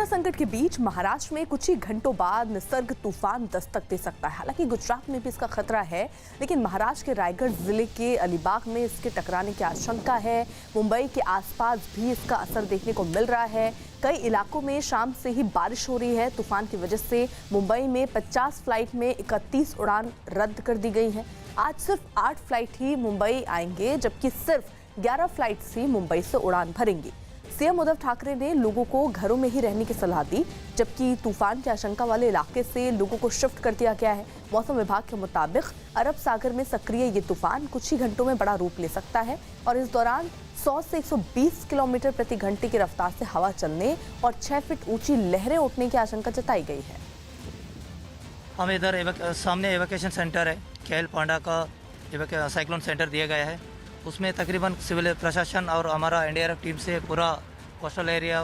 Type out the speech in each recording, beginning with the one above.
Corona संकट के बीच महाराष्ट्र में कुछ ही घंटों बाद निसर्ग तूफान दस्तक दे सकता है। हालांकि गुजरात में भी इसका खतरा है, लेकिन महाराष्ट्र के रायगढ़ जिले के अलीबाग में इसके टकराने की आशंका है। मुंबई के आसपास भी इसका असर देखने को मिल रहा है। कई इलाकों में शाम से ही बारिश हो रही है। तूफान की वजह से मुंबई में 50 फ्लाइट में 31 उड़ान रद्द कर दी गई है। आज सिर्फ 8 फ्लाइट ही मुंबई आएंगे, जबकि सिर्फ 11 फ्लाइट्स ही मुंबई से उड़ान भरेंगी। सीएम उद्धव ठाकरे ने लोगों को घरों में ही रहने की सलाह दी, जबकि तूफान की आशंका वाले इलाके से लोगों को शिफ्ट कर दिया गया है। मौसम विभाग के मुताबिक अरब सागर में सक्रिय ये तूफान कुछ ही घंटों में बड़ा रूप ले सकता है और इस दौरान 100 से 120 किलोमीटर प्रति घंटे की रफ्तार से हवा चलने और 6 फीट ऊंची लहरें उठने की आशंका जताई गई है। हम इधर सामने एवोकेशन सेंटर है, केएल पांडा का साइक्लोन सेंटर दिया गया है। उसमें तकरीबन सिविल प्रशासन और हमारा एनडीआरएफ टीम से पूरा कोस्टल एरिया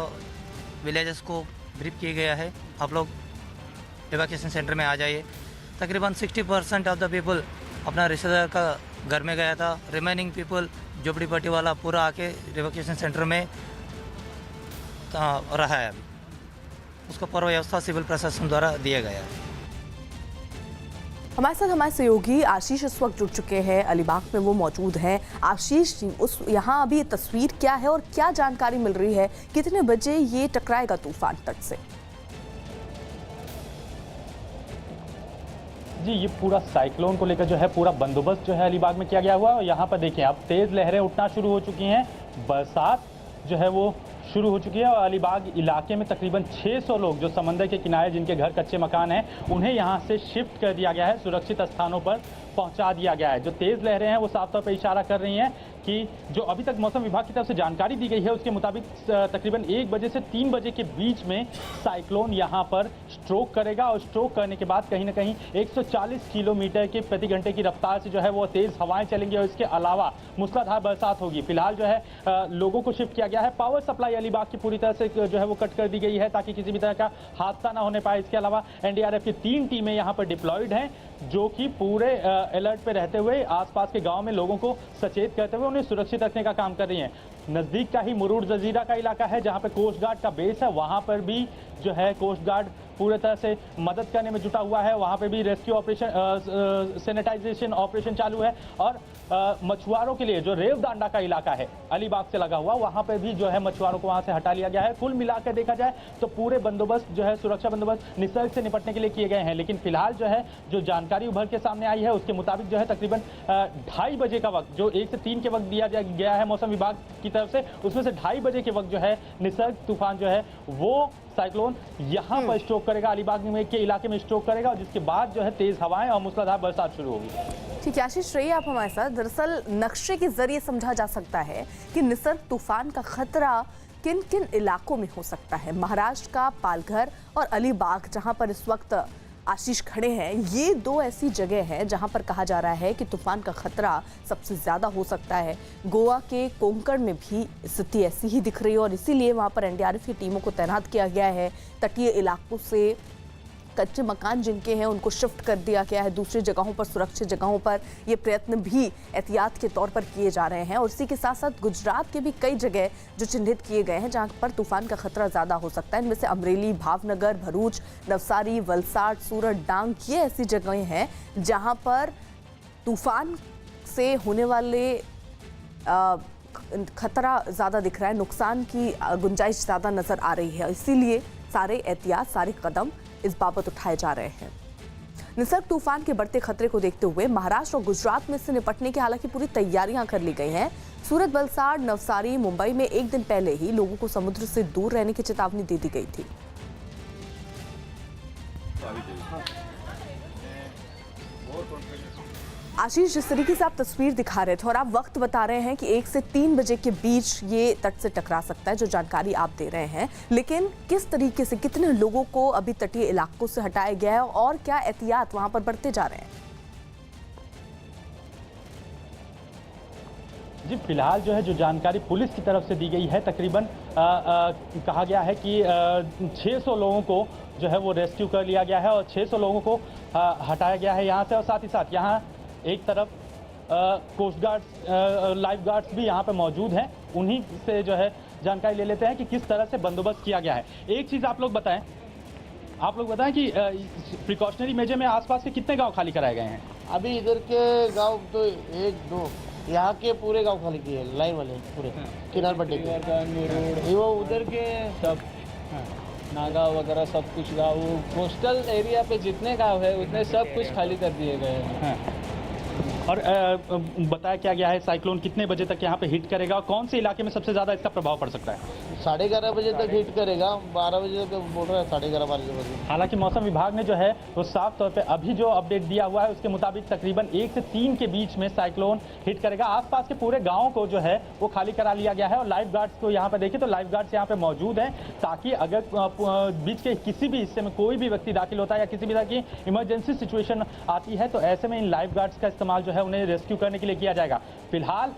विलेजेस को ब्रीफ किया गया है। आप लोग एवोकेशन सेंटर में आ जाइए। तकरीबन 60% ऑफ द पीपल अपना रिश्तेदार का घर में गया था। रिमेनिंग पीपल झोपड़ीपट्टी वाला पूरा आके एवोकेशन सेंटर में रहा है। अभी उसका पूर्व व्यवस्था सिविल प्रशासन द्वारा दिया गया है। हमारे साथ हमारे सहयोगी आशीष इस वक्त जुड़ चुके हैं, अलीबाग में वो मौजूद हैं। आशीष, उस यहाँ अभी तस्वीर क्या है और क्या जानकारी मिल रही है? कितने बजे ये टकराएगा तूफान तट से? जी, ये पूरा साइक्लोन को लेकर जो है पूरा बंदोबस्त जो है अलीबाग में किया गया हुआ है। और यहाँ पर देखिए, अब तेज लहरें उठना शुरू हो चुकी हैं। बरसात जो है वो शुरू हो चुकी है और अलीबाग इलाके में तकरीबन 600 लोग जो समंदर के किनारे जिनके घर कच्चे मकान हैं, उन्हें यहाँ से शिफ्ट कर दिया गया है, सुरक्षित स्थानों पर पहुँचा दिया गया है। जो तेज़ लहरें हैं वो साफ तौर पर इशारा कर रही हैं कि जो अभी तक मौसम विभाग की तरफ से जानकारी दी गई है उसके मुताबिक तकरीबन 1 बजे से 3 बजे के बीच में साइक्लोन यहाँ पर स्ट्रोक करेगा और स्ट्रोक करने के बाद कहीं ना कहीं 140 किलोमीटर के प्रति घंटे की रफ्तार से जो है वो तेज़ हवाएं चलेंगी और इसके अलावा मूसलाधार बरसात होगी। फिलहाल जो है लोगों को शिफ्ट किया गया है। पावर सप्लाई अलीबाग की पूरी तरह से जो है वो कट कर दी गई है ताकि किसी भी तरह का हादसा ना होने पाए। इसके अलावा एनडीआरएफ की 3 टीमें यहाँ पर डिप्लॉयड हैं, जो कि पूरे अलर्ट पे रहते हुए आसपास के गांव में लोगों को सचेत करते हुए उन्हें सुरक्षित रखने का काम कर रही हैं। नज़दीक का ही मुरूर जजीरा का इलाका है जहां पे कोस्ट गार्ड का बेस है, वहां पर भी जो है कोस्ट गार्ड पूरे तरह से मदद करने में जुटा हुआ है। वहां पे भी रेस्क्यू ऑपरेशन, सैनिटाइजेशन ऑपरेशन चालू है। और मछुआरों के लिए जो रेवदांडा का इलाका है अलीबाग से लगा हुआ, वहां पे भी जो है मछुआरों को वहां से हटा लिया गया है। कुल मिलाकर देखा जाए तो पूरे बंदोबस्त जो है सुरक्षा बंदोबस्त निसर्ग से निपटने के लिए किए गए हैं। लेकिन फिलहाल जो है जो जानकारी उभर के सामने आई है उसके मुताबिक जो है तकरीबन 2:30 बजे का वक्त, जो 1 से 3 के वक्त दिया गया है मौसम विभाग की तरफ से, उसमें से 2:30 बजे के वक्त जो है निसर्ग तूफान जो है वो साइक्लोन यहाँ पर स्ट्रोक करेगा, अलीबाग में के इलाके में स्ट्रोक करेगा और जिसके बाद जो है तेज हवाएं और मूसलाधार बरसात शुरू होगी। ठीक है आशीष, रहिए आप हमारे साथ। दरअसल नक्शे के जरिए समझा जा सकता है कि निसर्ग तूफान का खतरा किन किन इलाकों में हो सकता है। महाराष्ट्र का पालघर और अलीबाग, जहां पर इस वक्त आशीष खड़े हैं, ये 2 ऐसी जगह हैं जहां पर कहा जा रहा है कि तूफान का खतरा सबसे ज्यादा हो सकता है। गोवा के कोंकण में भी स्थिति ऐसी ही दिख रही है और इसीलिए वहां पर एनडीआरएफ की टीमों को तैनात किया गया है। तटीय इलाकों से कच्चे मकान जिनके हैं उनको शिफ्ट कर दिया गया है दूसरी जगहों पर, सुरक्षित जगहों पर। ये प्रयत्न भी एहतियात के तौर पर किए जा रहे हैं और इसी के साथ साथ गुजरात के भी कई जगह जो चिन्हित किए गए हैं जहां पर तूफान का खतरा ज़्यादा हो सकता है। इनमें से अमरेली, भावनगर, भरूच, नवसारी, वलसाड, सूरत, डांग, ये ऐसी जगहें हैं जहाँ पर तूफान से होने वाले खतरा ज़्यादा दिख रहा है, नुकसान की गुंजाइश ज़्यादा नज़र आ रही है। इसीलिए सारे एहतियात, सारे कदम इस बाबत उठाए जा रहे हैं। निसर्ग तूफान के बढ़ते खतरे को देखते हुए महाराष्ट्र और गुजरात में से निपटने की हालांकि पूरी तैयारियां कर ली गई हैं। सूरत, वलसाड, नवसारी, मुंबई में 1 दिन पहले ही लोगों को समुद्र से दूर रहने की चेतावनी दे दी गई थी। आशीष, जिस तरीके से आप तस्वीर दिखा रहे थे और आप वक्त बता रहे हैं कि 1 से 3 बजे के बीच ये तट से टकरा सकता है, जो जानकारी आप दे रहे हैं, लेकिन किस तरीके से, कितने लोगों को अभी तटीय इलाकों से हटाया गया है और क्या एहतियात वहां पर बरते जा रहे हैं? जी, फिलहाल जो है जो जानकारी पुलिस की तरफ से दी गई है, तकरीबन कहा गया है कि 600 लोगों को जो है वो रेस्क्यू कर लिया गया है और 600 लोगों को हटाया गया है यहाँ से। और साथ ही साथ यहाँ एक तरफ कोस्ट गार्ड्स, लाइफ गार्ड्स भी यहाँ पे मौजूद हैं। उन्हीं से जो है जानकारी ले लेते हैं कि किस तरह से बंदोबस्त किया गया है। एक चीज़ आप लोग बताएं कि प्रिकॉशनरी मेजर में आसपास के कितने गांव खाली कराए गए हैं? अभी इधर के गांव तो 1 2 यहाँ के पूरे गांव खाली किए, लाइन वाले पूरे किनार पट्टी के, वो उधर के सब नागा वगैरह सब कुछ गाँव, कोस्टल एरिया पे जितने गांव है उतने सब कुछ खाली कर दिए गए हैं। और बताया क्या गया है साइक्लोन कितने बजे तक यहाँ पे हिट करेगा, कौन से इलाके में सबसे ज़्यादा इसका प्रभाव पड़ सकता है? 11:30 बजे तक हिट करेगा, 12 बजे तक बोल रहा है, 11:30 बजे। हालांकि मौसम विभाग ने जो है वो साफ तौर पे अभी जो अपडेट दिया हुआ है उसके मुताबिक तकरीबन 1 से 3 के बीच में साइक्लोन हिट करेगा। आसपास के पूरे गाँव को जो है वो खाली करा लिया गया है और लाइफ गार्ड्स को यहाँ पे देखिए तो लाइफ गार्ड्स यहाँ पे मौजूद हैं, ताकि अगर बीच के किसी भी हिस्से में कोई भी व्यक्ति दाखिल होता है या किसी भी तरह की इमरजेंसी सिचुएशन आती है तो ऐसे में इन लाइफ गार्ड्स का इस्तेमाल जो है उन्हें रेस्क्यू करने के लिए किया जाएगा। फिलहाल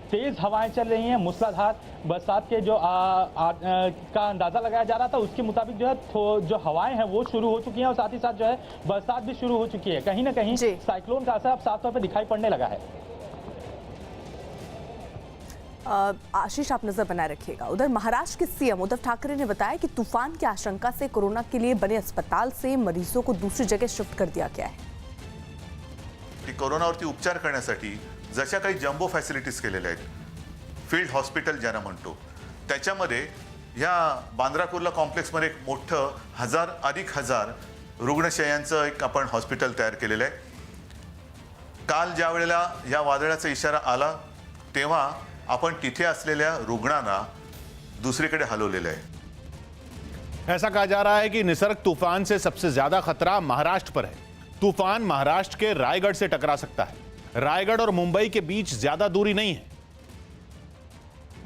तेज हवाएं चल रही हैं, मूसलाधार बरसात के जो का अंदाजा लगाया जा रहा था उसके मुताबिक जो है जो हवाएं हैं वो शुरू हो चुकी हैं और साथ ही साथ जो है बरसात भी शुरू हो चुकी है। कहीं ना कहीं साइक्लोन का असर अब साफ तौर पर दिखाई पड़ने लगा है। आशीष, आप नजर बनाए रखिएगा। उधर महाराष्ट्र के सीएम उद्धव ठाकरे ने बताया कि तूफान की आशंका से कोरोना के लिए बने अस्पताल से मरीजों को दूसरी जगह शिफ्ट कर दिया गया है। कोरोनावरती उपचार करण्यासाठी जशा काही जम्बो फॅसिलिटीज केलेल्या आहेत, फील्ड हॉस्पिटल ज्यांना म्हणतो, त्याच्यामध्ये ह्या बांद्रा कुर्ला कॉम्प्लेक्समध्ये एक मोठं हजार रुग्णशय्यांचं एक आपण हॉस्पिटल तयार केलेलं आहे। काल ज्या वेळेला या वादळाचा इशारा आला तेव्हा आपण तिथे असलेल्या रुग्णांना दुसरीकडे हलवलेलं आहे। ऐसा कहा जा रहा है कि निसर्ग तूफान से सबसे ज्यादा खतरा महाराष्ट्र पर है। तूफान महाराष्ट्र के रायगढ़ से टकरा सकता है। रायगढ़ और मुंबई के बीच ज्यादा दूरी नहीं है।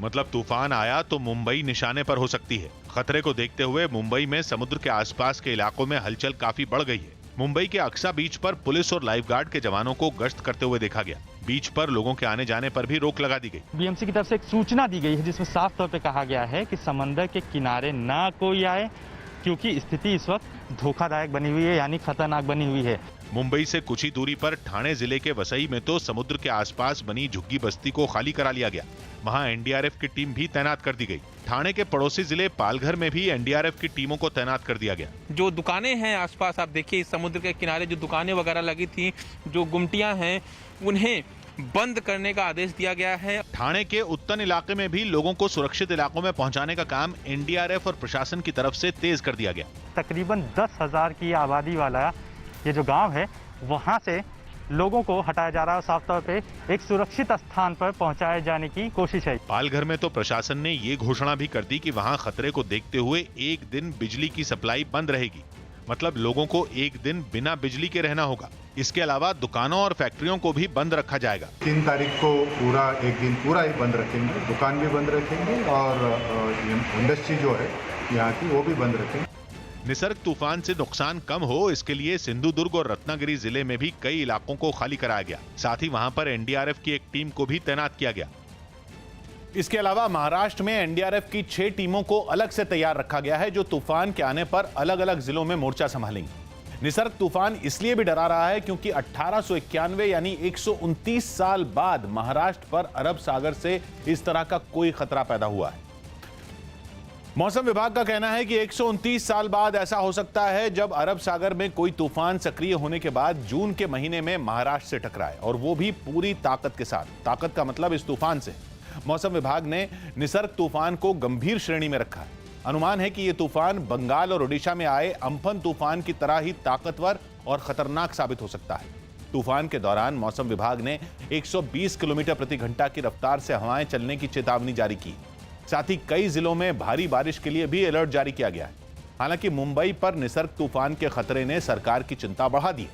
मतलब तूफान आया तो मुंबई निशाने पर हो सकती है। खतरे को देखते हुए मुंबई में समुद्र के आसपास के इलाकों में हलचल काफी बढ़ गई है। मुंबई के अक्सा बीच पर पुलिस और लाइफ गार्ड के जवानों को गश्त करते हुए देखा गया। बीच पर लोगों के आने जाने पर भी रोक लगा दी गई। बीएमसी की तरफ से एक सूचना दी गई है जिसमें साफ तौर पे कहा गया है कि समंदर के किनारे ना कोई आए, क्योंकि स्थिति इस वक्त धोखादायक बनी हुई है, यानी खतरनाक बनी हुई है। मुंबई से कुछ ही दूरी पर ठाणे जिले के वसई में तो समुद्र के आसपास बनी झुग्गी बस्ती को खाली करा लिया गया। वहां एनडीआरएफ की टीम भी तैनात कर दी गई। ठाणे के पड़ोसी जिले पालघर में भी एनडीआरएफ की टीमों को तैनात कर दिया गया। जो दुकानें हैं आसपास, आप देखिए समुद्र के किनारे जो दुकानें वगैरह लगी थी, जो गुमटियां हैं, उन्हें बंद करने का आदेश दिया गया है। ठाणे के उत्तन इलाके में भी लोगों को सुरक्षित इलाकों में पहुंचाने का काम एनडीआरएफ और प्रशासन की तरफ से तेज कर दिया गया। तकरीबन 10,000 की आबादी वाला ये जो गांव है वहां से लोगों को हटाया जा रहा है। साफ तौर पे एक सुरक्षित स्थान पर पहुंचाए जाने की कोशिश है। पालघर में तो प्रशासन ने ये घोषणा भी कर दी कि वहां खतरे को देखते हुए एक दिन बिजली की सप्लाई बंद रहेगी। मतलब लोगों को एक दिन बिना बिजली के रहना होगा। इसके अलावा दुकानों और फैक्ट्रियों को भी बंद रखा जाएगा। 3 तारीख को पूरा एक दिन पूरा ही बंद रखेंगे, दुकान भी बंद रखेंगे और इंडस्ट्री जो है यहाँ की वो भी बंद रखेंगे। निसर्ग तूफान से नुकसान कम हो इसके लिए सिंधुदुर्ग और रत्नागिरी जिले में भी कई इलाकों को खाली कराया गया। साथ ही वहां पर एनडीआरएफ की एक टीम को भी तैनात किया गया। इसके अलावा महाराष्ट्र में एनडीआरएफ की 6 टीमों को अलग से तैयार रखा गया है जो तूफान के आने पर अलग अलग जिलों में मोर्चा संभालेंगी। निसर्ग तूफान इसलिए भी डरा रहा है क्योंकि 1891 यानी 129 साल बाद महाराष्ट्र पर अरब सागर से इस तरह का कोई खतरा पैदा हुआ है। मौसम विभाग का कहना है कि 129 साल बाद ऐसा हो सकता है जब अरब सागर में कोई तूफान सक्रिय होने के बाद जून के महीने में महाराष्ट्र से टकराए, और वो भी पूरी ताकत के साथ। ताकत का मतलब इस तूफान से। मौसम विभाग ने निसर्ग तूफान को गंभीर श्रेणी में रखा है। अनुमान है कि यह तूफान बंगाल और ओडिशा में आए अम्फन तूफान की तरह ही ताकतवर और खतरनाक साबित हो सकता है। तूफान के दौरान मौसम विभाग ने 120 किलोमीटर प्रति घंटा की रफ्तार से हवाएं चलने की चेतावनी जारी की। साथ ही कई जिलों में भारी बारिश के लिए भी अलर्ट जारी किया गया है। हालांकि मुंबई पर निसर्ग तूफान के खतरे ने सरकार की चिंता बढ़ा दी,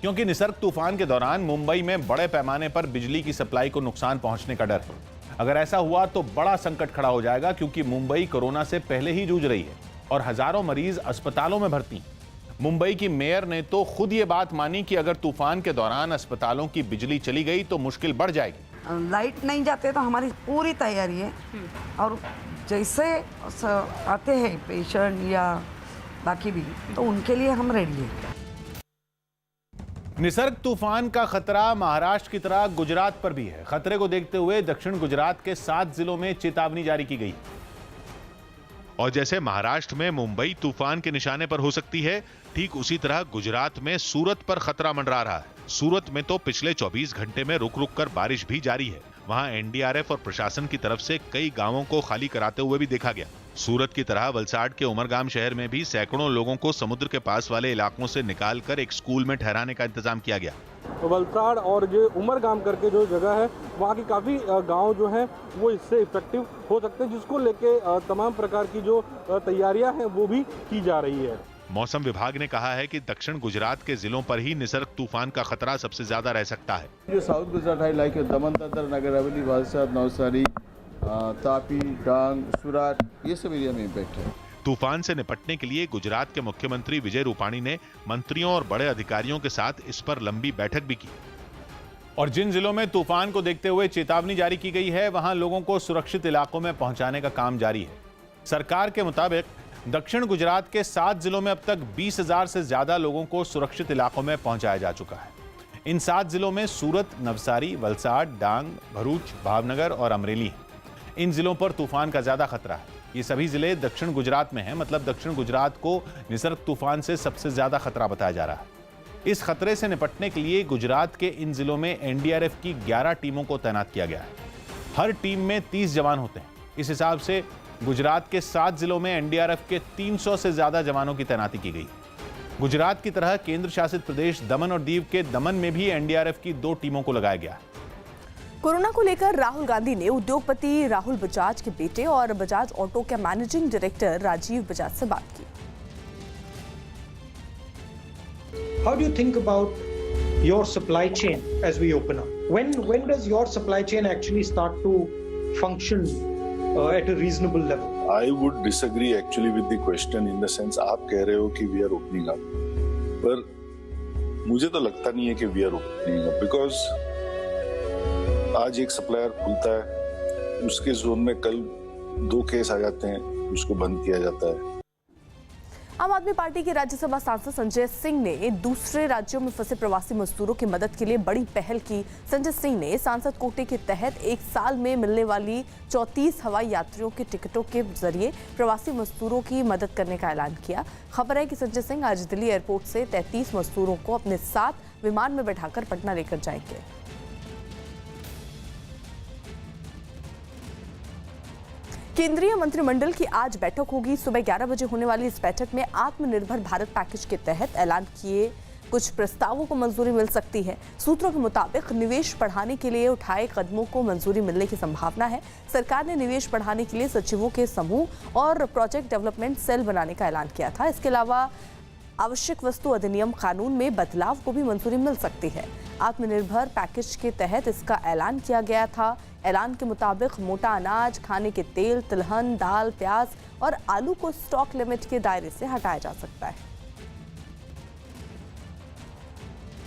क्योंकि निसर्ग तूफान के दौरान मुंबई में बड़े पैमाने पर बिजली की सप्लाई को नुकसान पहुंचने का डर है। अगर ऐसा हुआ तो बड़ा संकट खड़ा हो जाएगा, क्योंकि मुंबई कोरोना से पहले ही जूझ रही है और हजारों मरीज अस्पतालों में भर्ती। मुंबई की मेयर ने तो खुद ये बात मानी कि अगर तूफान के दौरान अस्पतालों की बिजली चली गई तो मुश्किल बढ़ जाएगी। लाइट नहीं जाते तो हमारी पूरी तैयारी है, और जैसे आते हैं पेशेंट या बाकी भी, तो उनके लिए हम रेडी हैं। निसर्ग तूफान का खतरा महाराष्ट्र की तरह गुजरात पर भी है। खतरे को देखते हुए दक्षिण गुजरात के 7 जिलों में चेतावनी जारी की गई। और जैसे महाराष्ट्र में मुंबई तूफान के निशाने पर हो सकती है, ठीक उसी तरह गुजरात में सूरत पर खतरा मंडरा रहा है। सूरत में तो पिछले 24 घंटे में रुक रुक कर बारिश भी जारी है। वहां एनडीआरएफ और प्रशासन की तरफ से कई गांवों को खाली कराते हुए भी देखा गया। सूरत की तरह वलसाड के उमरगाम शहर में भी सैकड़ों लोगों को समुद्र के पास वाले इलाकों से निकालकर एक स्कूल में ठहराने का इंतजाम किया गया। वलसाड और जो उमरगाम करके जो जगह है, वहाँ की काफ़ी गांव जो हैं वो इससे इफेक्टिव हो सकते हैं, जिसको लेके तमाम प्रकार की जो तैयारियां हैं वो भी की जा रही है। मौसम विभाग ने कहा है कि दक्षिण गुजरात के जिलों पर ही निसर्ग तूफान का खतरा सबसे ज्यादा रह सकता है। जो साउथ गुजरात है, लाइक दमन दादर नगर हवेली, वलसाड, नवसारी, तापी, डांग, सूरत, ये सब एरिया में इम्पैक्ट है। तूफान से निपटने के लिए गुजरात के मुख्यमंत्री विजय रूपाणी ने मंत्रियों और बड़े अधिकारियों के साथ इस पर लंबी बैठक भी की। और जिन जिलों में तूफान को देखते हुए चेतावनी जारी की गई है, वहां लोगों को सुरक्षित इलाकों में पहुंचाने का काम जारी है। सरकार के मुताबिक दक्षिण गुजरात के 7 जिलों में अब तक 20,000 से ज्यादा लोगों को सुरक्षित इलाकों में पहुंचाया जा चुका है। इन 7 जिलों में सूरत, नवसारी, वलसाड, डांग, भरूच, भावनगर और अमरेली हैं। इन जिलों पर तूफान का ज्यादा खतरा है। ये सभी जिले दक्षिण गुजरात में हैं, मतलब दक्षिण गुजरात को निसर्ग तूफान से सबसे ज्यादा खतरा बताया जा रहा है। इस खतरे से निपटने के लिए गुजरात के इन जिलों में एनडीआरएफ की 11 टीमों को तैनात किया गया है। हर टीम में 30 जवान होते हैं। इस हिसाब से गुजरात के 7 जिलों में एनडीआरएफ के 300 से ज्यादा जवानों की तैनाती की गई। गुजरात की तरह केंद्र शासित प्रदेश दमन और दीव के दमन में भी एनडीआरएफ की 2 टीमों को लगाया गया है। कोरोना को लेकर राहुल गांधी ने उद्योगपति राहुल बजाज के बेटे और बजाज ऑटो के मैनेजिंग डायरेक्टर राजीव बजाज से बात की। How do you think about your supply chain as we open up? When does your supply chain actually start to function at a reasonable level? I would disagree actually with the question in the sense आप कह रहे हो कि we are opening up, पर मुझे तो लगता नहीं है कि we are opening up because आज एक सप्लायर खुलता है, उसके जोन में कल 2 केस आ जाते हैं, उसको बंद किया जाता है। आम आदमी पार्टी के राज्यसभा सांसद संजय सिंह ने दूसरे राज्यों में फंसे प्रवासी मजदूरों की मदद के लिए बड़ी पहल की। संजय सिंह ने सांसद कोटे के तहत 1 साल में मिलने वाली 34 हवाई यात्रियों के टिकटों के जरिए प्रवासी मजदूरों की मदद करने का ऐलान किया। खबर है कि संजय सिंह आज दिल्ली एयरपोर्ट से 33 मजदूरों को अपने साथ विमान में बैठाकर पटना लेकर जाएंगे। केंद्रीय मंत्रिमंडल की आज बैठक होगी। सुबह 11 बजे होने वाली इस बैठक में आत्मनिर्भर भारत पैकेज के तहत ऐलान किए कुछ प्रस्तावों को मंजूरी मिल सकती है। सूत्रों के मुताबिक निवेश बढ़ाने के लिए उठाए कदमों को मंजूरी मिलने की संभावना है। सरकार ने निवेश बढ़ाने के लिए सचिवों के समूह और प्रोजेक्ट डेवलपमेंट सेल बनाने का ऐलान किया था। इसके अलावा आवश्यक वस्तु अधिनियम कानून में बदलाव को भी मंजूरी मिल सकती है। आत्मनिर्भर पैकेज के तहत इसका ऐलान किया गया था। ऐलान के मुताबिक मोटा अनाज, खाने के तेल, तिलहन, दाल, प्याज और आलू को स्टॉक लिमिट के दायरे से हटाया जा सकता है।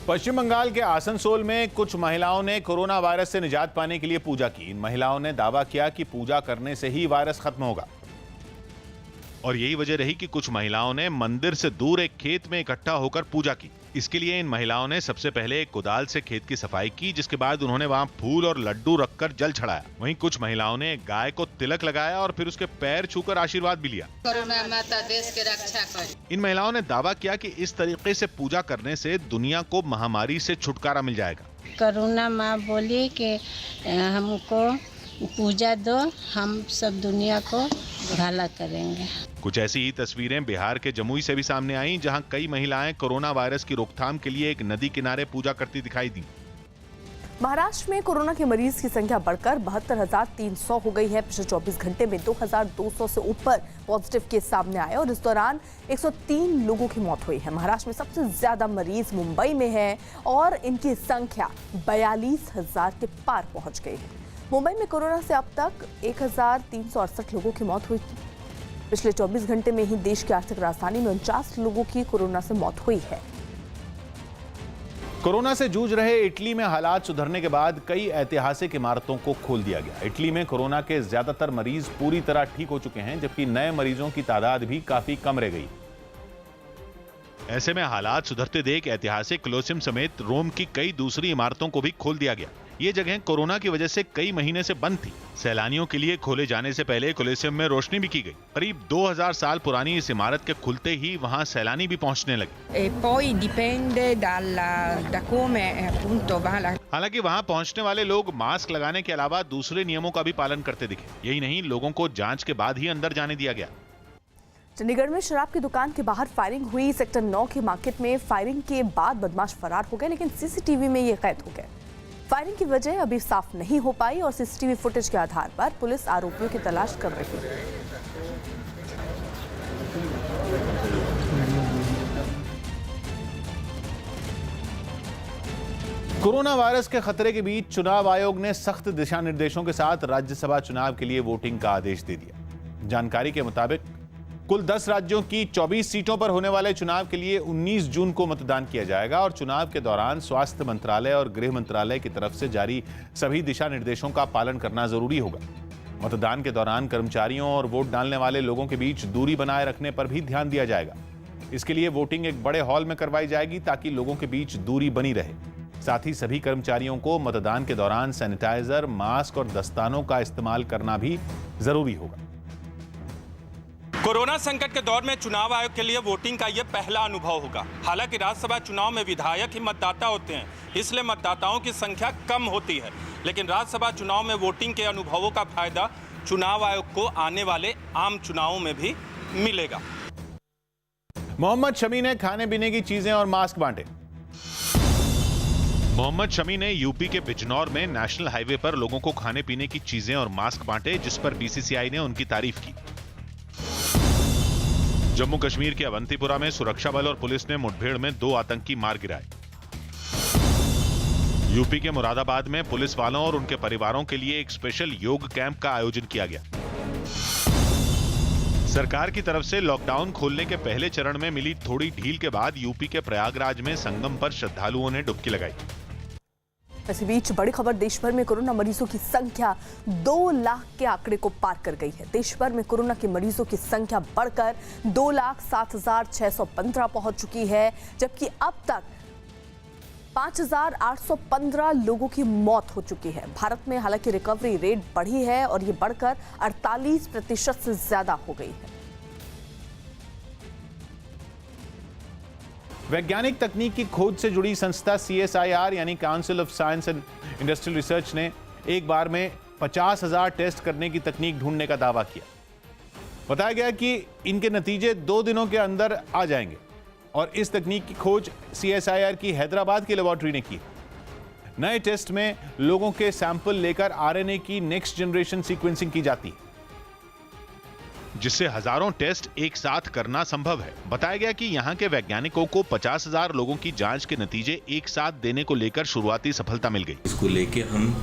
पश्चिम बंगाल के आसनसोल में कुछ महिलाओं ने कोरोना वायरस से निजात पाने के लिए पूजा की। इन महिलाओं ने दावा किया कि पूजा करने से ही वायरस खत्म होगा। और यही वजह रही कि कुछ महिलाओं ने मंदिर से दूर एक खेत में इकट्ठा होकर पूजा की। इसके लिए इन महिलाओं ने सबसे पहले एक कुदाल से खेत की सफाई की, जिसके बाद उन्होंने वहां फूल और लड्डू रखकर जल चढ़ाया। वहीं कुछ महिलाओं ने एक गाय को तिलक लगाया और फिर उसके पैर छूकर आशीर्वाद भी लिया। कोरोना माता देश की रक्षा करे। इन महिलाओं ने दावा किया कि इस तरीके से पूजा करने से दुनिया को महामारी से छुटकारा मिल जाएगा। कोरोना माँ बोली कि हमको पूजा दो, हम सब दुनिया को भला करेंगे। कुछ ऐसी ही तस्वीरें बिहार के जमुई से भी सामने आईं, जहां कई महिलाएं कोरोना वायरस की रोकथाम के लिए एक नदी किनारे पूजा करती दिखाई दी। महाराष्ट्र में कोरोना के मरीज की संख्या बढ़कर 72,300 हो गई है। पिछले 24 घंटे में 2,200 से ऊपर पॉजिटिव केस सामने आए और इस दौरान 103 लोगों की मौत हुई है। महाराष्ट्र में सबसे ज्यादा मरीज मुंबई में है और इनकी संख्या 42,000 के पार पहुंच गई है। मुंबई में कोरोना से अब तक 1,368 लोगों की मौत हुई। पिछले 24 घंटे में ही देश की आर्थिक राजधानी में 49 लोगों की कोरोना से मौत हुई है। कोरोना से जूझ रहे इटली में हालात सुधरने के बाद कई ऐतिहासिक इमारतों को खोल दिया गया। इटली में कोरोना के ज्यादातर मरीज पूरी तरह ठीक हो चुके हैं, जबकि नए मरीजों की तादाद भी काफी कम रह गई। ऐसे में हालात सुधरते देख ऐतिहासिक कोलोसियम समेत रोम की कई दूसरी इमारतों को भी खोल दिया गया। ये जगह कोरोना की वजह से कई महीने से बंद थी। सैलानियों के लिए खोले जाने से पहले कोलोसियम में रोशनी भी की गई। करीब 2000 साल पुरानी इस इमारत के खुलते ही वहां सैलानी भी पहुंचने लगे। हालांकि वहां पहुंचने वाले लोग मास्क लगाने के अलावा दूसरे नियमों का भी पालन करते दिखे। यही नहीं, लोगों को जांच के बाद ही अंदर जाने दिया गया। चंडीगढ़ में शराब की दुकान के बाहर फायरिंग हुई। सेक्टर 9 की मार्केट में फायरिंग के बाद बदमाश फरार हो गए, लेकिन सीसीटीवी में ये कैद हो गए। फायरिंग की वजह अभी साफ नहीं हो पाई और सीसीटीवी फुटेज के आधार पर पुलिस आरोपियों की तलाश कर रही है। कोरोना वायरस के खतरे के बीच चुनाव आयोग ने सख्त दिशा निर्देशों के साथ राज्यसभा चुनाव के लिए वोटिंग का आदेश दे दिया। जानकारी के मुताबिक कुल 10 राज्यों की 24 सीटों पर होने वाले चुनाव के लिए 19 जून को मतदान किया जाएगा और चुनाव के दौरान स्वास्थ्य मंत्रालय और गृह मंत्रालय की तरफ से जारी सभी दिशा निर्देशों का पालन करना जरूरी होगा। मतदान के दौरान कर्मचारियों और वोट डालने वाले लोगों के बीच दूरी बनाए रखने पर भी ध्यान दिया जाएगा। इसके लिए वोटिंग एक बड़े हॉल में करवाई जाएगी ताकि लोगों के बीच दूरी बनी रहे। साथ ही सभी कर्मचारियों को मतदान के दौरान सैनिटाइजर, मास्क और दस्तानों का इस्तेमाल करना भी जरूरी होगा। कोरोना संकट के दौर में चुनाव आयोग के लिए वोटिंग का यह पहला अनुभव होगा। हालांकि राज्यसभा चुनाव में विधायक ही मतदाता होते हैं, इसलिए मतदाताओं की संख्या कम होती है। लेकिन राज्यसभा चुनाव में वोटिंग के अनुभवों का फायदा चुनाव आयोग को आने वाले आम चुनावों में भी मिलेगा। मोहम्मद शमी ने खाने पीने की चीजें और मास्क बांटे। मोहम्मद शमी ने यूपी के बिजनौर में नेशनल हाईवे पर लोगों को खाने पीने की चीजें और मास्क बांटे, जिस पर बीसीसीआई ने उनकी तारीफ की। जम्मू कश्मीर के अवंतीपुरा में सुरक्षा बल और पुलिस ने मुठभेड़ में 2 आतंकी मार गिराए। यूपी के मुरादाबाद में पुलिस वालों और उनके परिवारों के लिए एक स्पेशल योग कैंप का आयोजन किया गया। सरकार की तरफ से लॉकडाउन खोलने के पहले चरण में मिली थोड़ी ढील के बाद यूपी के प्रयागराज में संगम पर श्रद्धालुओं ने डुबकी लगाई। इसी बीच बड़ी खबर, देश भर में कोरोना मरीजों की संख्या 2 लाख के आंकड़े को पार कर गई है। देश भर में कोरोना के मरीजों की संख्या बढ़कर 2,07,615 पहुंच चुकी है, जबकि अब तक 5,815 लोगों की मौत हो चुकी है। भारत में हालांकि रिकवरी रेट बढ़ी है और ये बढ़कर 48% से ज्यादा हो गई है। वैज्ञानिक तकनीक की खोज से जुड़ी संस्था CSIR यानी council of science and industrial research ने एक बार में 50,000 टेस्ट करने की तकनीक ढूंढने का दावा किया। बताया गया कि इनके नतीजे 2 दिनों के अंदर आ जाएंगे और इस तकनीक की खोज CSIR की हैदराबाद की लेबोरेटरी ने की। नए टेस्ट में लोगों के सैंपल लेकर RNA की नेक्स्ट जनरेशन सीक्वेंसिंग की जाती है, जिससे हजारों टेस्ट एक साथ करना संभव है। बताया गया कि यहां के वैज्ञानिकों को 50,000 लोगों की जांच के नतीजे एक साथ देने को लेकर शुरुआती सफलता मिल गई। इसको लेके हम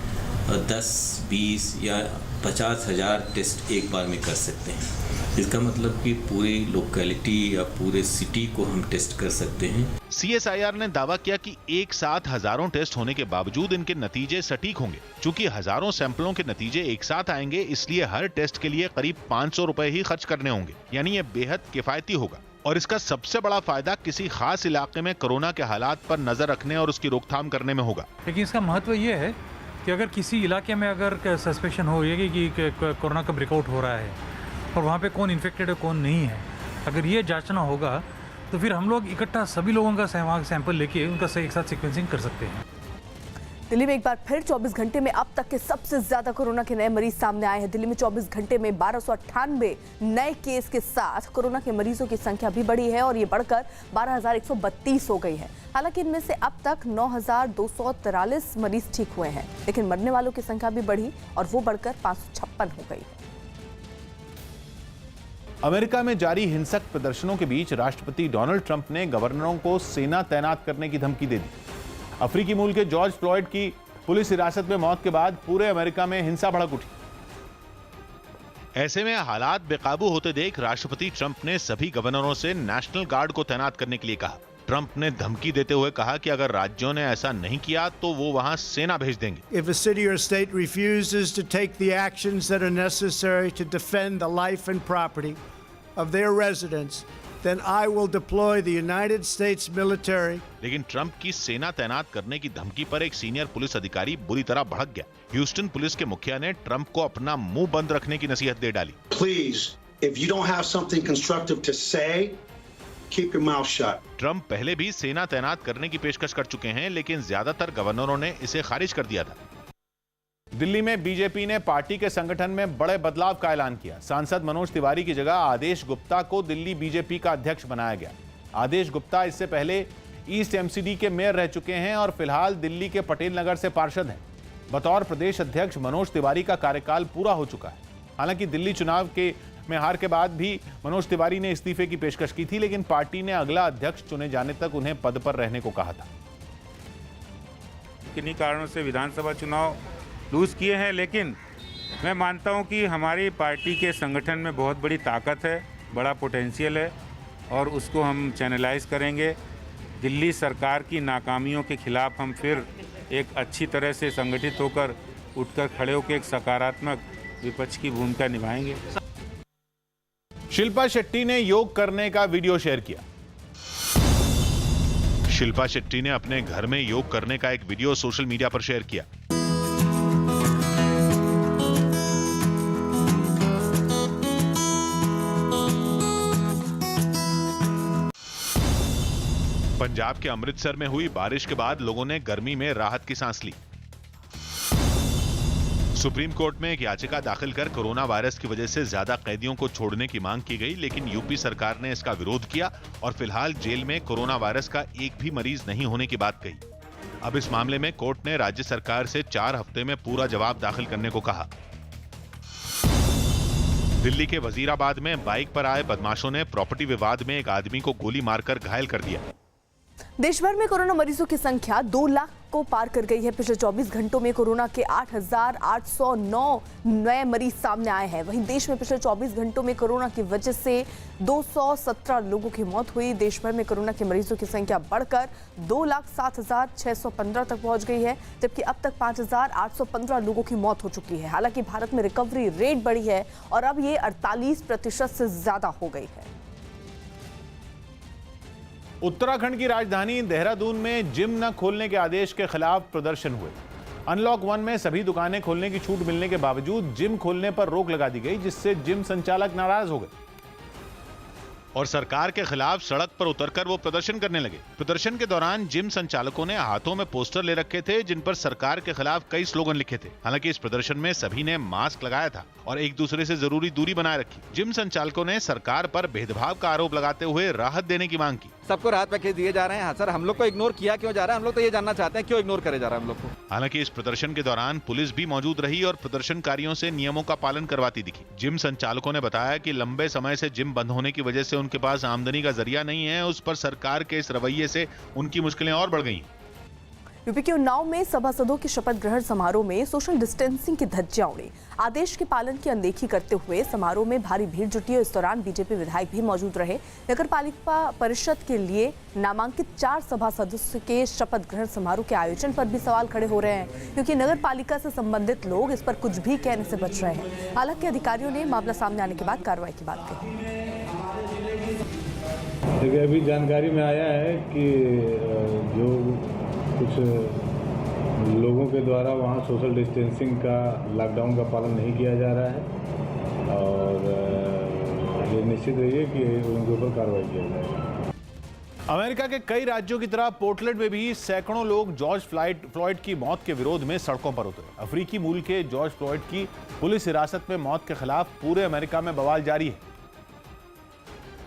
10, 20 या 50,000 टेस्ट एक बार में कर सकते हैं। इसका मतलब कि पूरी लोकेलिटी या पूरे सिटी को हम टेस्ट कर सकते हैं। CSIR ने दावा किया कि एक साथ हजारों टेस्ट होने के बावजूद इनके नतीजे सटीक होंगे। चूंकि हजारों सैंपलों के नतीजे एक साथ आएंगे, इसलिए हर टेस्ट के लिए करीब 500 रुपए ही खर्च करने होंगे, यानी ये बेहद किफायती होगा। और इसका सबसे बड़ा फायदा किसी खास इलाके में कोरोना के हालात पर नजर रखने और उसकी रोकथाम करने में होगा। लेकिन इसका महत्व ये है कि अगर किसी इलाके में अगर सस्पेक्शन हो रही है कि कोरोना का ब्रेकआउट हो रहा है और वहाँ पे कौन इन्फेक्टेड है कौन नहीं है, अगर ये जांचना होगा तो फिर हम लोग इकट्ठा सभी लोगों का सैंपल लेके उनका एक साथ सीक्वेंसिंग कर सकते हैं। दिल्ली में एक बार फिर 24 घंटे में अब तक के सबसे ज्यादा कोरोना के नए मरीज सामने आए हैं। दिल्ली में 24 घंटे में 1298 नए केस के साथ कोरोना के मरीजों की संख्या भी बढ़ी है और ये बढ़कर 12,132 हो गई है। हालांकि इनमें से अब तक 9,243 मरीज ठीक हुए हैं, लेकिन मरने वालों की संख्या भी बढ़ी और वो बढ़कर 556 हो गई है। अमेरिका में जारी हिंसक प्रदर्शनों के बीच राष्ट्रपति डोनाल्ड ट्रंप ने गवर्नरों को सेना तैनात करने की धमकी दे दी। अफ्रीकी मूल के जॉर्ज फ्लॉयड की पुलिस हिरासत में मौत के बाद पूरे अमेरिका में हिंसा भड़क उठी। ऐसे में हालात बेकाबू होते देख राष्ट्रपति ट्रंप ने सभी गवर्नरों से नेशनल गार्ड को तैनात करने के लिए कहा। ट्रंप ने धमकी देते हुए कहा कि अगर राज्यों ने ऐसा नहीं किया तो वो वहां सेना भेज देंगे। If a city or state refuses to take the actions that are necessary to defend the life and property of their residents, then I will deploy the United States military. लेकिन ट्रंप की सेना तैनात करने की धमकी पर एक senior police अधिकारी बुरी तरह भड़क गया। ह्यूस्टन पुलिस के मुखिया ने ट्रंप को अपना मुंह बंद रखने की नसीहत दे डाली। Please, if you don't have something constructive to say, keep your mouth shut. Trump पहले भी सेना तैनात करने की पेशकश कर चुके हैं, लेकिन ज्यादातर गवर्नरों ने इसे खारिज कर दिया था। दिल्ली में बीजेपी ने पार्टी के संगठन में बड़े बदलाव का ऐलान किया। सांसद मनोज तिवारी की जगह आदेश गुप्ता को दिल्ली बीजेपी का अध्यक्ष बनाया गया। आदेश गुप्ता इससे पहले ईस्ट एमसीडी के मेयर रह चुके हैं और फिलहाल दिल्ली के पटेल नगर से पार्षद हैं। बतौर प्रदेश अध्यक्ष मनोज तिवारी का कार्यकाल पूरा हो चुका है। हालांकि दिल्ली चुनाव में हार के बाद भी मनोज तिवारी ने इस्तीफे की पेशकश की थी, लेकिन पार्टी ने अगला अध्यक्ष चुने जाने तक उन्हें पद पर रहने को कहा था। किन्हीं कारणों से विधानसभा चुनाव लूज किए हैं, लेकिन मैं मानता हूं कि हमारी पार्टी के संगठन में बहुत बड़ी ताकत है, बड़ा पोटेंशियल है और उसको हम चैनलाइज करेंगे। दिल्ली सरकार की नाकामियों के खिलाफ हम फिर एक अच्छी तरह से संगठित होकर उठकर खड़े होकर एक सकारात्मक विपक्ष की भूमिका निभाएंगे। शिल्पा शेट्टी ने योग करने का वीडियो शेयर किया। शिल्पा शेट्टी ने अपने घर में योग करने का एक वीडियो सोशल मीडिया पर शेयर किया। पंजाब के अमृतसर में हुई बारिश के बाद लोगों ने गर्मी में राहत की सांस ली। सुप्रीम कोर्ट में एक याचिका दाखिल कर कोरोना वायरस की वजह से ज्यादा कैदियों को छोड़ने की मांग की गई, लेकिन यूपी सरकार ने इसका विरोध किया और फिलहाल जेल में कोरोना वायरस का एक भी मरीज नहीं होने की बात कही। अब इस मामले में कोर्ट ने राज्य सरकार से 4 हफ्ते में पूरा जवाब दाखिल करने को कहा। दिल्ली के वजीराबाद में बाइक पर आए बदमाशों ने प्रॉपर्टी विवाद में एक आदमी को गोली मारकर घायल कर दिया। देश भर में कोरोना मरीजों की संख्या 2 लाख को पार कर गई है। पिछले 24 घंटों में कोरोना के 8,809 नए मरीज सामने आए हैं। वहीं देश में पिछले 24 घंटों में कोरोना की वजह से 217 लोगों की मौत हुई। देश भर में कोरोना के मरीजों की संख्या बढ़कर 2,07,615 तक पहुंच गई है, जबकि अब तक 5,815 लोगों की मौत हो चुकी है। हालांकि भारत में रिकवरी रेट बढ़ी है और अब ये 48% से ज्यादा हो गई है। उत्तराखंड की राजधानी देहरादून में जिम न खोलने के आदेश के खिलाफ प्रदर्शन हुए। अनलॉक 1 में सभी दुकानें खोलने की छूट मिलने के बावजूद जिम खोलने पर रोक लगा दी गई, जिससे जिम संचालक नाराज हो गए और सरकार के खिलाफ सड़क पर उतरकर वो प्रदर्शन करने लगे। प्रदर्शन के दौरान जिम संचालकों ने हाथों में पोस्टर ले रखे थे जिन पर सरकार के खिलाफ कई स्लोगन लिखे थे। हालांकि इस प्रदर्शन में सभी ने मास्क लगाया था और एक दूसरे से जरूरी दूरी बनाए रखी। जिम संचालकों ने सरकार पर भेदभाव का आरोप लगाते हुए राहत देने की मांग की। सबको राहत पैकेज दिए जा रहे हैं। हाँ सर, हम लोग को इग्नोर किया क्यों जा रहा है? हम लोग तो ये जानना चाहते हैं क्यों इग्नोर करे जा रहा है हम लोग को। हालांकि इस प्रदर्शन के दौरान पुलिस भी मौजूद रही और प्रदर्शनकारियों से नियमों का पालन करवाती दिखी। जिम संचालकों ने बताया कि लंबे समय से जिम बंद होने की वजह से उनके पास आमदनी का जरिया नहीं है। उस पर सरकार के इस रवैये से उनकी मुश्किलें और बढ़ गई। यूपी के उन्नाव में सभासदों के शपथ ग्रहण समारोह में सोशल डिस्टेंसिंग की धज्जियां उड़ी। आदेश के पालन की अनदेखी करते हुए समारोह में भारी भीड़ जुटी और इस दौरान बीजेपी विधायक भी मौजूद रहे। नगर पालिका परिषद के लिए नामांकित 4 सभा सदस्यों के शपथ ग्रहण समारोह के आयोजन पर भी सवाल खड़े हो रहे हैं, क्योंकि नगर पालिका से संबंधित लोग इस पर कुछ भी कहने से बच रहे हैं। हालांकि अधिकारियों ने मामला सामने आने के बाद कार्रवाई की बात कही। देखिए, अभी जानकारी में आया है कि जो कुछ लोगों के द्वारा वहाँ सोशल डिस्टेंसिंग का, लॉकडाउन का पालन नहीं किया जा रहा है और ये निश्चित रहिए कि उनके ऊपर कार्रवाई किया जाएगा। अमेरिका के कई राज्यों की तरह पोर्टलैंड में भी सैकड़ों लोग जॉर्ज फ्लॉयड की मौत के विरोध में सड़कों पर उतरे। अफ्रीकी मूल के जॉर्ज फ्लॉयड की पुलिस हिरासत में मौत के खिलाफ पूरे अमेरिका में बवाल जारी है।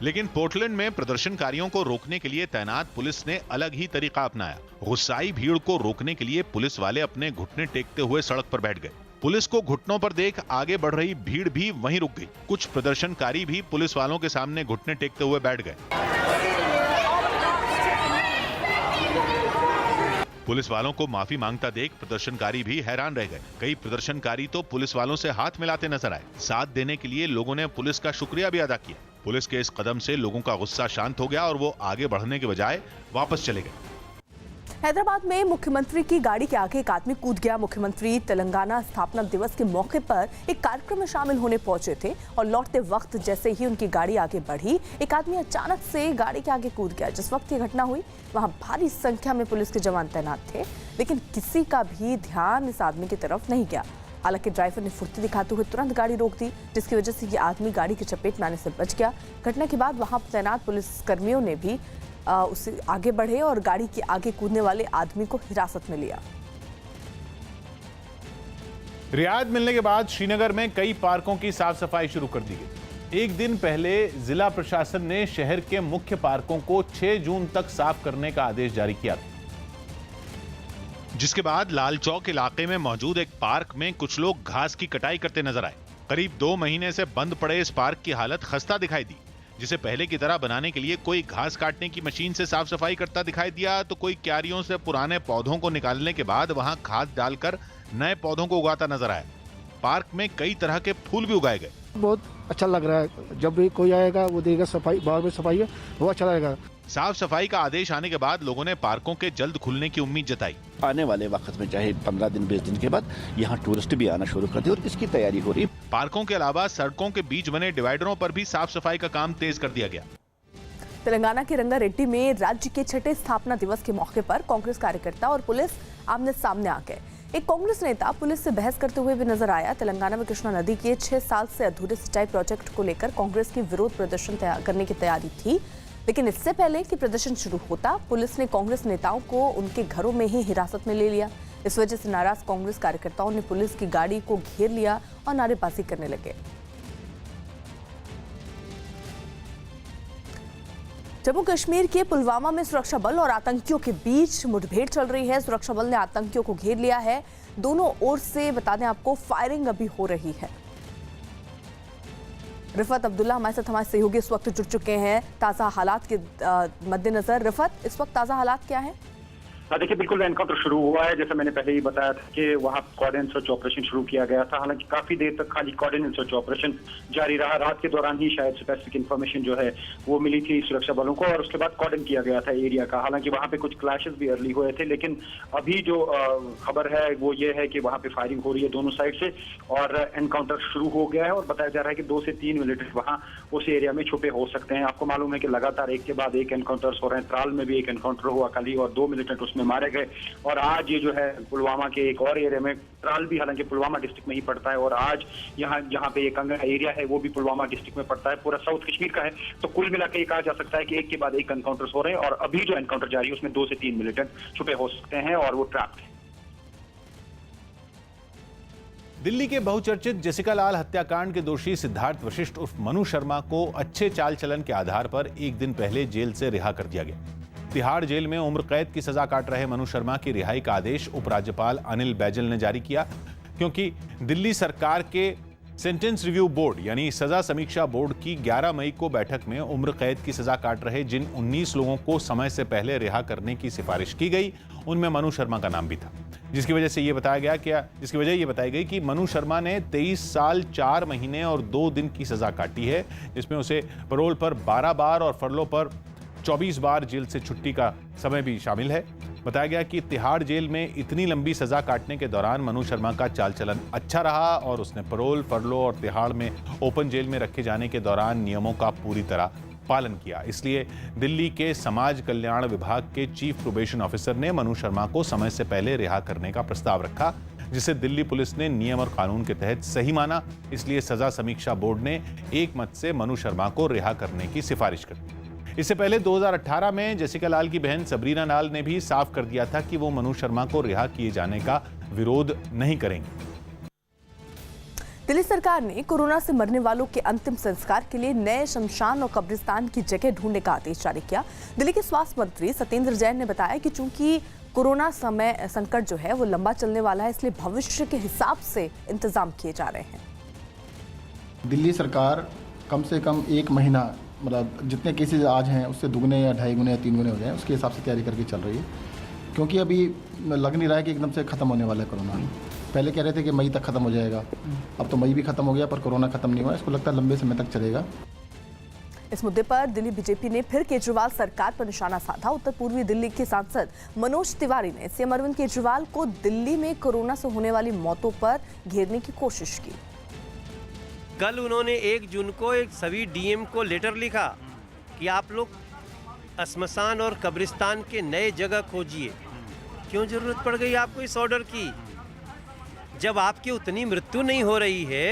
लेकिन पोर्टलैंड में प्रदर्शनकारियों को रोकने के लिए तैनात पुलिस ने अलग ही तरीका अपनाया। गुस्साई भीड़ को रोकने के लिए पुलिस वाले अपने घुटने टेकते हुए सड़क पर बैठ गए। पुलिस को घुटनों पर देख आगे बढ़ रही भीड़ भी वहीं रुक गई। कुछ प्रदर्शनकारी भी पुलिस वालों के सामने घुटने टेकते हुए बैठ गए। पुलिस वालों को माफी मांगता देख प्रदर्शनकारी भी हैरान रह गए। कई प्रदर्शनकारी तो पुलिस वालों से हाथ मिलाते नजर आए। साथ देने के लिए लोगों ने पुलिस का शुक्रिया भी अदा किया। पुलिस के इस कदम से लोगों का गुस्सा शांत हो गया और वो आगे बढ़ने के बजाय वापस चले गए। हैदराबाद में मुख्यमंत्री की गाड़ी के आगे एक आदमी कूद गया। मुख्यमंत्री तेलंगाना स्थापना दिवस के मौके पर एक कार्यक्रम में शामिल होने पहुंचे थे और लौटते वक्त जैसे ही उनकी गाड़ी आगे बढ़ी, एक आदमी अचानक से गाड़ी के आगे कूद गया। जिस वक्त ये घटना हुई वहां भारी संख्या में पुलिस के जवान तैनात थे, लेकिन किसी का भी ध्यान इस आदमी की तरफ नहीं गया। हालांकि ड्राइवर ने फुर्ती दिखाते हुए तुरंत गाड़ी रोक दी, जिसकी वजह से ये आदमी गाड़ी की चपेट में आने से बच गया। घटना के बाद वहां तैनात पुलिसकर्मियों ने भी उसे आगे बढ़े और गाड़ी के आगे कूदने वाले आदमी को हिरासत में लिया। रियायत मिलने के बाद श्रीनगर में कई पार्कों की साफ सफाई शुरू कर दी गई। एक दिन पहले जिला प्रशासन ने शहर के मुख्य पार्कों को 6 जून तक साफ करने का आदेश जारी किया, जिसके बाद लाल चौक इलाके में मौजूद एक पार्क में कुछ लोग घास की कटाई करते नजर आए। करीब 2 महीने से बंद पड़े इस पार्क की हालत खस्ता दिखाई दी, जिसे पहले की तरह बनाने के लिए कोई घास काटने की मशीन से साफ सफाई करता दिखाई दिया तो कोई क्यारियों से पुराने पौधों को निकालने के बाद वहां खाद डालकर नए पौधों को उगाता नजर आया। पार्क में कई तरह के फूल भी उगाए गए। बहुत अच्छा लग रहा है, जब भी कोई आएगा वो देगा सफाई, बाहर में सफाई है, वो अच्छा लगेगा। साफ सफाई का आदेश आने के बाद लोगों ने पार्कों के जल्द खुलने की उम्मीद जताई। आने वाले वक्त में चाहे 15 दिन 20 दिन के बाद यहाँ टूरिस्ट भी आना शुरू कर दे और इसकी तैयारी हो रही है। पार्कों के अलावा सड़कों के बीच बने डिवाइडरों पर भी साफ सफाई का काम तेज कर दिया गया। तेलंगाना के रंगारेड्डी में राज्य के 6ठे स्थापना दिवस के मौके पर कांग्रेस कार्यकर्ता और पुलिस आमने सामने आ गए। एक कांग्रेस नेता पुलिस से बहस करते हुए भी नजर आया। तेलंगाना में कृष्णा नदी के 6 साल से अधूरे सिंचाई प्रोजेक्ट को लेकर कांग्रेस की विरोध प्रदर्शन करने की तैयारी थी, लेकिन इससे पहले कि प्रदर्शन शुरू होता पुलिस ने कांग्रेस नेताओं को उनके घरों में ही हिरासत में ले लिया। इस वजह से नाराज कांग्रेस कार्यकर्ताओं ने पुलिस की गाड़ी को घेर लिया और नारेबाजी करने लगे। जम्मू कश्मीर के पुलवामा में सुरक्षा बल और आतंकियों के बीच मुठभेड़ चल रही है। सुरक्षा बल ने आतंकियों को घेर लिया है। दोनों ओर से बता दें आपको फायरिंग अभी हो रही है। रिफत अब्दुल्ला हमारे साथ हमारे सहयोगी इस वक्त जुड़ चुके हैं ताज़ा हालात के मद्देनजर। रिफत, इस वक्त ताज़ा हालात क्या है? देखिए, बिल्कुल एनकाउंटर शुरू हुआ है। जैसे मैंने पहले ही बताया था कि वहाँ कॉर्डन सर्च ऑपरेशन शुरू किया गया था। हालांकि काफी देर तक खाली कॉर्डन सर्च ऑपरेशन जारी रहा। रात के दौरान ही शायद स्पेसिफिक इन्फॉर्मेशन जो है वो मिली थी सुरक्षा बलों को और उसके बाद कॉर्डन किया गया था एरिया का। हालांकि वहाँ पे कुछ क्लैशेस भी अर्ली हुए थे, लेकिन अभी जो खबर है वो ये है कि वहाँ पे फायरिंग हो रही है दोनों साइड से और एनकाउंटर शुरू हो गया है और बताया जा रहा है कि 2 से 3 मिलिटेंट वहाँ उस एरिया में छुपे हो सकते हैं। आपको मालूम है कि लगातार एक के बाद एक एनकाउंटर्स हो रहे हैं। त्राल में भी एक एनकाउंटर हुआ कल ही और 2 मिलिटेंट उसमें मारे गए। और आज ये जो है पुलवामा के एक और एरिया में, त्राल भी हालांकि पुलवामा डिस्ट्रिक्ट में ही पड़ता है और आज यहाँ जहाँ पे एक एरिया है वो भी पुलवामा डिस्ट्रिक्ट में पड़ता है, पूरा साउथ कश्मीर का है। तो कुल मिला के ये कहा जा सकता है कि एक के बाद एक एनकाउंटर्स हो रहे हैं और अभी जो एनकाउंटर जारी है उसमें 2 से 3 मिलिटेंट छुपे हो सकते हैं और वो ट्रैप्ड है। दिल्ली के बहुचर्चित जेसिका लाल हत्याकांड के दोषी सिद्धार्थ वशिष्ठ उर्फ मनु शर्मा को अच्छे चाल चलन के आधार पर एक दिन पहले जेल से रिहा कर दिया गया। तिहाड़ जेल में उम्र कैद की सजा काट रहे मनु शर्मा की रिहाई का आदेश उपराज्यपाल अनिल बैजल ने जारी किया, क्योंकि दिल्ली सरकार के सेंटेंस रिव्यू बोर्ड यानी सजा समीक्षा बोर्ड की 11 मई को बैठक में उम्र कैद की सजा काट रहे जिन 19 लोगों को समय से पहले रिहा करने की सिफारिश की गई उनमें मनु शर्मा का नाम भी था, जिसकी वजह ये बताई गई कि मनु शर्मा ने 23 साल 4 महीने और 2 दिन की सजा काटी है, जिसमें उसे पैरोल पर 12 बार और फरलो पर 24 बार जेल से छुट्टी का समय भी शामिल है। बताया गया कि तिहाड़ जेल में इतनी लंबी सजा काटने के दौरान मनु शर्मा का चाल चलन अच्छा रहा और उसने पैरोल, फरलो और तिहाड़ में ओपन जेल में रखे जाने के दौरान नियमों का पूरी तरह पालन किया। इसलिए दिल्ली के समाज कल्याण विभाग के चीफ प्रोबेशन ऑफिसर ने मनु शर्मा को समय से पहले रिहा करने का प्रस्ताव रखा, जिसे दिल्ली पुलिस ने नियम और कानून के तहत सही माना। इसलिए सजा समीक्षा बोर्ड ने एक मत से मनु शर्मा को रिहा करने की सिफारिश कर दी। इससे पहले 2018 में जेसिका लाल की बहन सबरीना लाल ने भी साफ कर दिया था कि वो मनु शर्मा को रिहा किए जाने का विरोध नहीं करेंगे। दिल्ली सरकार ने कोरोना से मरने वालों के अंतिम संस्कार के लिए नए शमशान और कब्रिस्तान की जगह ढूंढने का आदेश जारी किया। दिल्ली के स्वास्थ्य मंत्री सत्येंद्र जैन ने बताया कि चूंकि कोरोना समय संकट जो है वो लंबा चलने वाला है, इसलिए भविष्य के हिसाब से इंतजाम किए जा रहे हैं। दिल्ली सरकार कम से कम 1 महीना, मतलब जितने केसेज आज हैं उससे 2 गुने या 2.5 गुने या 3 गुने हो जाए, उसके हिसाब से तैयारी करके चल रही है। क्योंकि अभी लग नहीं रहा है कि एकदम से ख़त्म होने वाला है कोरोना। पहले कह रहे थे कि मई तक ख़त्म हो जाएगा, अब तो मई भी ख़त्म हो गया पर कोरोना ख़त्म नहीं हुआ। इसको लगता है लंबे समय तक चलेगा। इस मुद्दे पर दिल्ली बीजेपी ने फिर केजरीवाल सरकार पर निशाना साधा। उत्तर पूर्वी दिल्ली के सांसद मनोज तिवारी ने सीएम अरविंद केजरीवाल को दिल्ली में कोरोना से होने वाली मौतों पर घेरने की कोशिश की। कल उन्होंने 1 जून को एक सभी डीएम को लेटर लिखा कि आप लोग श्मशान और कब्रिस्तान के नए जगह खोजिए। क्यों जरूरत पड़ गई आपको इस ऑर्डर की? जब आपकी उतनी मृत्यु नहीं हो रही है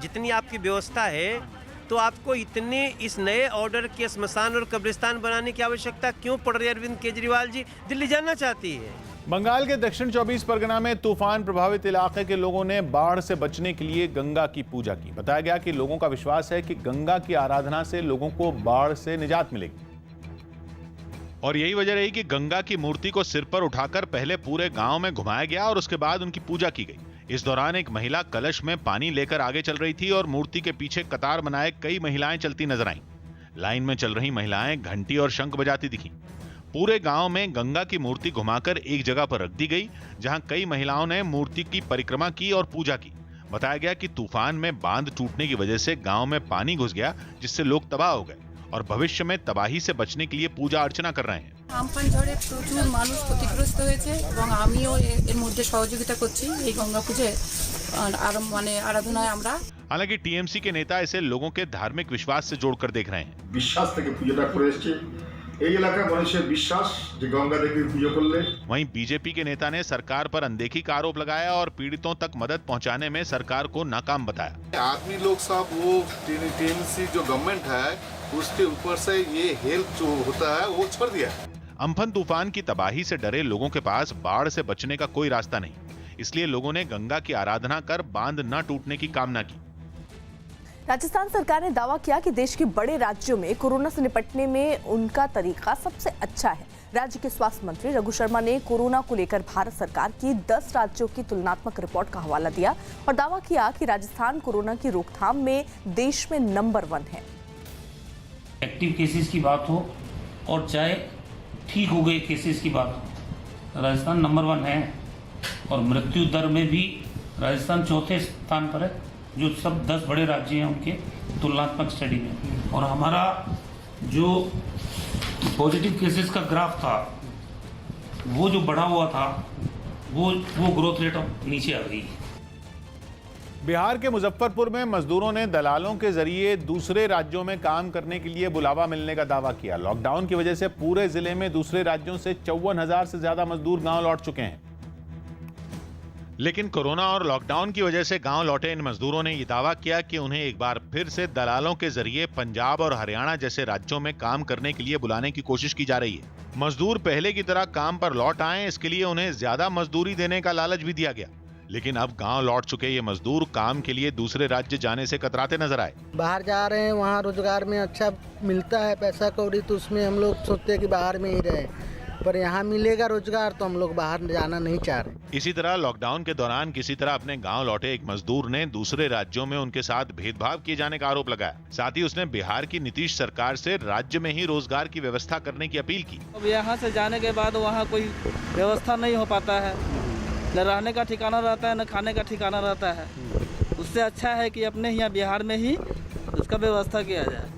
जितनी आपकी व्यवस्था है, तो आपको इतने इस नए ऑर्डर के श्मशान और कब्रिस्तान बनाने की आवश्यकता क्यों पड़ रही है? अरविंद केजरीवाल जी दिल्ली जाना चाहती है। बंगाल के दक्षिण 24 परगना में तूफान प्रभावित इलाके के लोगों ने बाढ़ से बचने के लिए गंगा की पूजा की। बताया गया कि लोगों का विश्वास है कि गंगा की आराधना से लोगों को बाढ़ से निजात मिलेगी और यही वजह रही कि गंगा की मूर्ति को सिर पर उठाकर पहले पूरे गांव में घुमाया गया और उसके बाद उनकी पूजा की गई। इस दौरान एक महिला कलश में पानी लेकर आगे चल रही थी और मूर्ति के पीछे कतार बनाए कई महिलाएं चलती नजर आईं। लाइन में चल रही महिलाएं घंटी और शंख बजाती दिखीं। पूरे गांव में गंगा की मूर्ति घुमाकर एक जगह पर रख दी गई, जहां कई महिलाओं ने मूर्ति की परिक्रमा की और पूजा की। बताया गया कि तूफान में बांध टूटने की वजह से गांव में पानी घुस गया, जिससे लोग तबाह हो गए और भविष्य में तबाही से बचने के लिए पूजा अर्चना कर रहे हैं। আমফান ঝড়ে প্রচুর মানুষ ক্ষতিগ্রস্ত হয়েছে এবং আমিও এর মধ্যে সহযোগিতা করছি এই গঙ্গা পূজায় আর মানে আরাধনায় আমরা। हालांकि टीएमसी के नेता इसे लोगों के धार्मिक विश्वास से जोड़कर देख रहे हैं। विश्वास থেকে পূজাটা করে এসেছে এই এলাকার মানুষের বিশ্বাস যে গঙ্গা দেবীর পুজো করলে। वहीं बीजेपी के नेता ने सरकार पर अनदेखी का आरोप लगाया और पीड़ितों तक मदद पहुंचाने में सरकार को नाकाम बताया। आदमी लोग सब वो टीएमसी जो गवर्नमेंट है उसके ऊपर से ये हेल्प जो होता है वो छोड़ दिया। अम्फन तूफान की तबाही से डरे लोगों के पास बाढ़ से बचने का कोई रास्ता नहीं, इसलिए लोगों ने गंगा की आराधना कर बांध न टूटने की कामना की। राजस्थान सरकार ने दावा किया कि देश के बड़े राज्यों में कोरोना से निपटने में उनका तरीका सबसे अच्छा है। राज्य के स्वास्थ्य मंत्री रघु शर्मा ने कोरोना को लेकर भारत सरकार की 10 राज्यों की तुलनात्मक रिपोर्ट का हवाला दिया और दावा किया कि राजस्थान कोरोना की रोकथाम में देश में नंबर 1 है। एक्टिव केसेस की बात हो और चाहे ठीक हो गए केसेस की बात हो, राजस्थान नंबर 1 है और मृत्यु दर में भी राजस्थान चौथे स्थान पर है, जो सब 10 बड़े राज्य हैं उनके तुलनात्मक स्टडी में। और हमारा जो पॉजिटिव केसेस का ग्राफ था वो जो बढ़ा हुआ था वो ग्रोथ रेट अब नीचे आ गई है। बिहार के मुजफ्फरपुर में मजदूरों ने दलालों के जरिए दूसरे राज्यों में काम करने के लिए बुलावा मिलने का दावा किया। लॉकडाउन की वजह से पूरे जिले में दूसरे राज्यों से 54,000 से ज्यादा मजदूर गांव लौट चुके हैं। लेकिन कोरोना और लॉकडाउन की वजह से गांव लौटे इन मजदूरों ने यह दावा किया कि उन्हें एक बार फिर से दलालों के जरिए पंजाब और हरियाणा जैसे राज्यों में काम करने के लिए बुलाने की कोशिश की जा रही है। मजदूर पहले की तरह काम पर लौट आए, इसके लिए उन्हें ज्यादा मजदूरी देने का लालच भी दिया गया। लेकिन अब गांव लौट चुके ये मजदूर काम के लिए दूसरे राज्य जाने से कतराते नजर आए। बाहर जा रहे हैं, वहाँ रोजगार में अच्छा मिलता है पैसा कौड़ी, तो उसमें हम लोग सोचते हैं कि बाहर में ही रहे, पर यहाँ मिलेगा रोजगार तो हम लोग बाहर जाना नहीं चाह रहे। इसी तरह लॉकडाउन के दौरान किसी तरह अपने गांव लौटे एक मजदूर ने दूसरे राज्यों में उनके साथ भेदभाव किए जाने का आरोप लगाया। साथ ही उसने बिहार की नीतीश सरकार से राज्य में ही रोजगार की व्यवस्था करने की अपील की। अब यहाँ से जाने के बाद वहाँ कोई व्यवस्था नहीं हो पाता है, न रहने का ठिकाना रहता है न खाने का ठिकाना रहता है। उससे अच्छा है कि अपने यहाँ बिहार में ही उसका व्यवस्था किया जाए।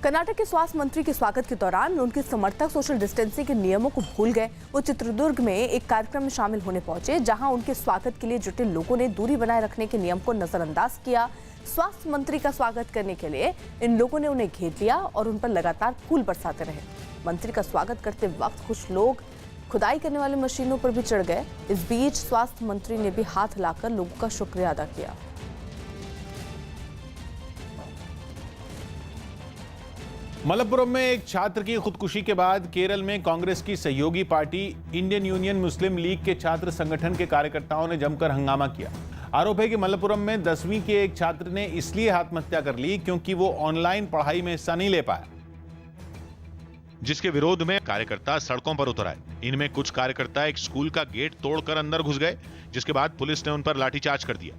कर्नाटक के स्वास्थ्य मंत्री के स्वागत के दौरान उनके समर्थक सोशल डिस्टेंसिंग के नियमों को भूल गए। वो चित्रदुर्ग में एक कार्यक्रम में शामिल होने पहुंचे, जहां उनके स्वागत के लिए जुटे लोगों ने दूरी बनाए रखने के नियम को नजरअंदाज किया। स्वास्थ्य मंत्री का स्वागत करने के लिए इन लोगों ने उन्हें घेर लिया और उन पर लगातार फूल बरसाते रहे। मंत्री का स्वागत करते वक्त कुछ लोग खुदाई करने वाली मशीनों पर भी चढ़ गए। इस बीच स्वास्थ्य मंत्री ने भी हाथ हिलाकर लोगों का शुक्रिया अदा किया। मलप्पुरम में एक छात्र की खुदकुशी के बाद केरल में कांग्रेस की सहयोगी पार्टी इंडियन यूनियन मुस्लिम लीग के छात्र संगठन के कार्यकर्ताओं ने जमकर हंगामा किया। आरोप है कि मलप्पुरम में 10वीं के एक छात्र ने इसलिए आत्महत्या कर ली क्योंकि वो ऑनलाइन पढ़ाई में हिस्सा नहीं ले पाया, जिसके विरोध में कार्यकर्ता सड़कों पर उतर आए। इनमें कुछ कार्यकर्ता एक स्कूल का गेट तोड़कर अंदर घुस गए, जिसके बाद पुलिस ने उन पर लाठीचार्ज कर दिया।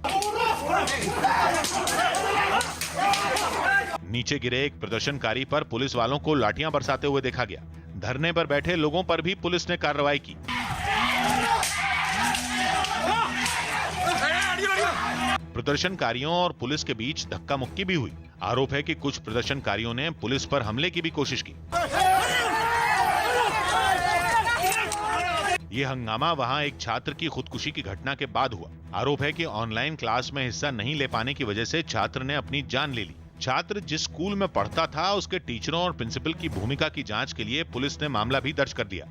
नीचे गिरे एक प्रदर्शनकारी पर पुलिस वालों को लाठियां बरसाते हुए देखा गया। धरने पर बैठे लोगों पर भी पुलिस ने कार्रवाई की। प्रदर्शनकारियों और पुलिस के बीच धक्का मुक्की भी हुई। आरोप है कि कुछ प्रदर्शनकारियों ने पुलिस पर हमले की भी कोशिश की। ये हंगामा वहां एक छात्र की खुदकुशी की घटना के बाद हुआ। आरोप है कि ऑनलाइन क्लास में हिस्सा नहीं ले पाने की वजह से छात्र ने अपनी जान ले ली। छात्र जिस स्कूल में पढ़ता था उसके टीचरों और प्रिंसिपल की भूमिका की जांच के लिए पुलिस ने मामला भी दर्ज कर दिया।